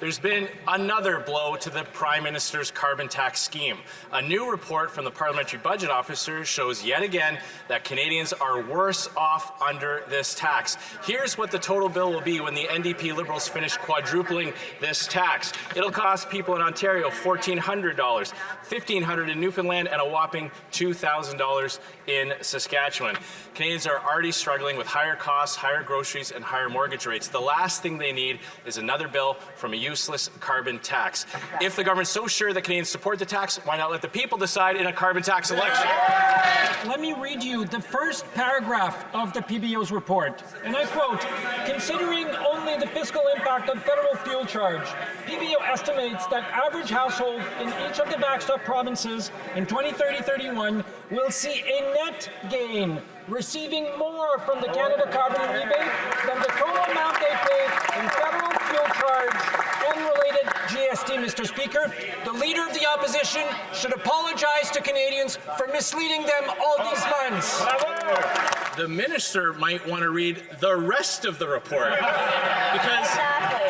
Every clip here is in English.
There's been another blow to the Prime Minister's carbon tax scheme. A new report from the Parliamentary Budget Officer shows yet again that Canadians are worse off under this tax. Here's what the total bill will be when the NDP Liberals finish quadrupling this tax. It'll cost people in Ontario $1,400, $1,500 in Newfoundland, and a whopping $2,000 in Saskatchewan. Canadians are already struggling with higher costs, higher groceries, and higher mortgage rates. The last thing they need is another bill from a useless carbon tax. If the government's so sure that Canadians support the tax, why not let the people decide in a carbon tax election? Let me read you the first paragraph of the PBO's report, and I quote, "Considering only the fiscal impact of federal fuel charge, PBO estimates that average household in each of the backstop provinces in 2030-31 will see a net gain, receiving more from the Canada Carbon Rebate than the total amount they pay in federal fuel charge and related GST, Mr. Speaker. The Leader of the Opposition should apologize to Canadians for misleading them all these months." The Minister might want to read the rest of the report, because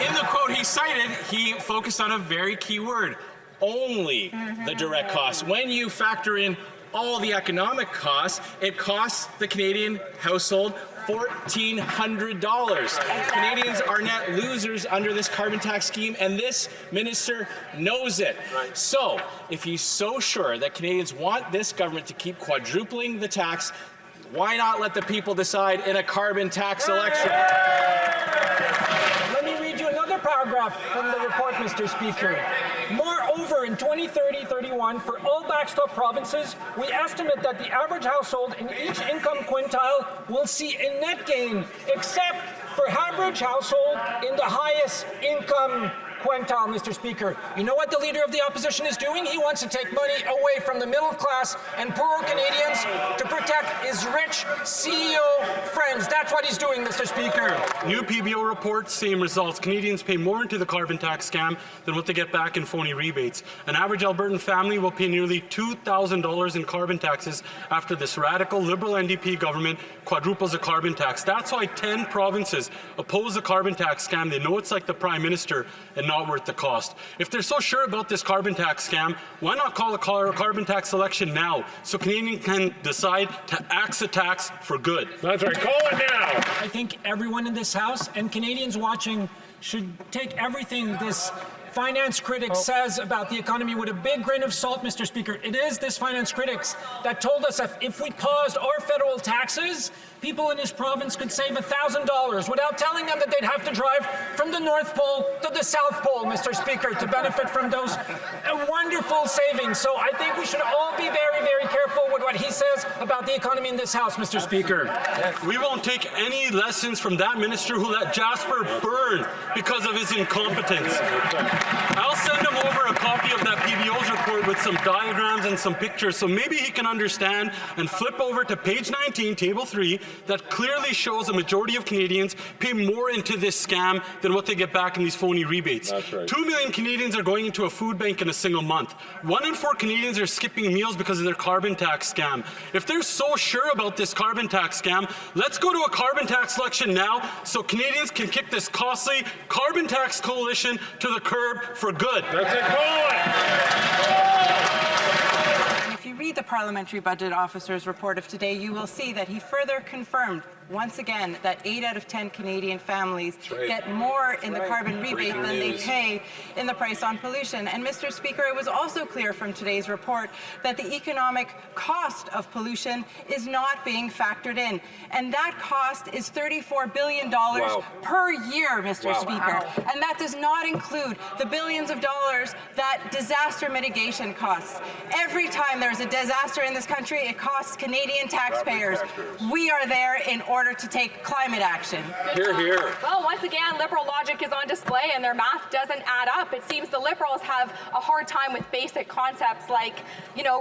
in the quote he cited, he focused on a very key word: only the direct costs. When you factor in all the economic costs, it costs the Canadian household $1,400. Canadians are net losers under this carbon tax scheme, and this minister knows it. So, if he's so sure that Canadians want this government to keep quadrupling the tax, why not let the people decide in a carbon tax election? Let me read you another paragraph from the report, Mr. Speaker. Moreover, in 2030-31, for all backstop provinces, we estimate that the average household in each income quintile will see a net gain, except for average household in the highest income quintile, Mr. Speaker. You know what the Leader of the Opposition is doing? He wants to take money away from the middle class and poorer Canadians to protect his rich CEO friends. That's what he's doing, Mr. Speaker. New PBO report, same results. Canadians pay more into the carbon tax scam than what they get back in phony rebates. An average Albertan family will pay nearly $2,000 in carbon taxes after this radical Liberal NDP government quadruples the carbon tax. That's why 10 provinces oppose the carbon tax scam. They know it's like the Prime Minister and not worth the cost. If they're so sure about this carbon tax scam, why not call a carbon tax election now so Canadians can decide to axe the tax for good? That's right. Call it now. I think everyone in this House and Canadians watching should take everything this finance critic says about the economy with a big grain of salt, Mr. Speaker. It is this finance critics that told us that if we paused our federal taxes, people in this province could save $1,000 without telling them that they'd have to drive from the North Pole to the South Pole, Mr. Speaker, to benefit from those wonderful savings. So I think we should all be very, very careful with what he says about the economy in this House, Mr. Speaker. We won't take any lessons from that minister who let Jasper burn because of his incompetence. I'll send him over a copy of that PBO's report with some diagrams and some pictures so maybe he can understand, and flip over to page 19, table 3, that clearly shows a majority of Canadians pay more into this scam than what they get back in these phony rebates. That's right. 2 million Canadians are going into a food bank in a single month. 1 in 4 Canadians are skipping meals because of their carbon tax scam. If they're so sure about this carbon tax scam, let's go to a carbon tax election now so Canadians can kick this costly carbon tax coalition to the curb for good. That's it. Call it. If you read the Parliamentary Budget Officer's report of today, you will see that he further confirmed once again that 8 out of 10 Canadian families get more in the carbon rebate than they pay in the price on pollution. And Mr. Speaker, it was also clear from today's report that the economic cost of pollution is not being factored in. And that cost is $34 billion per year, Mr. Speaker. And that does not include the billions of dollars that disaster mitigation costs. Every time there's a disaster in this country, it costs Canadian taxpayers. We are there in order to take climate action. Hear, hear. Well, once again, Liberal logic is on display and their math doesn't add up. It seems the Liberals have a hard time with basic concepts like,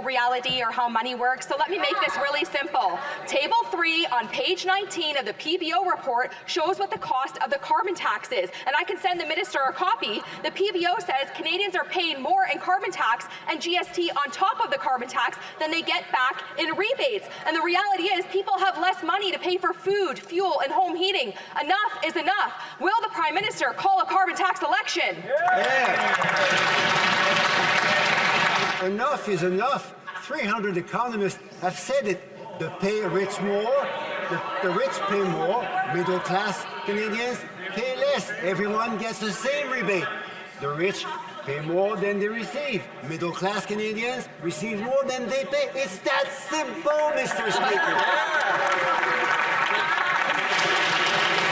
reality or how money works. So let me make this really simple. Table 3 on page 19 of the PBO report shows what the cost of the carbon tax is. And I can send the minister a copy. The PBO says Canadians are paying more in carbon tax and GST on top of the carbon tax than they get back in rebates. And the reality is people have less money to pay for food, fuel, and home heating. Enough is enough. Will the Prime Minister call a carbon tax election? Enough is enough. 300 economists have said it. The pay rich more, the rich pay more, middle class Canadians pay less. Everyone gets the same rebate. The rich pay more than they receive. Middle class Canadians receive more than they pay. It's that simple, Mr. Speaker.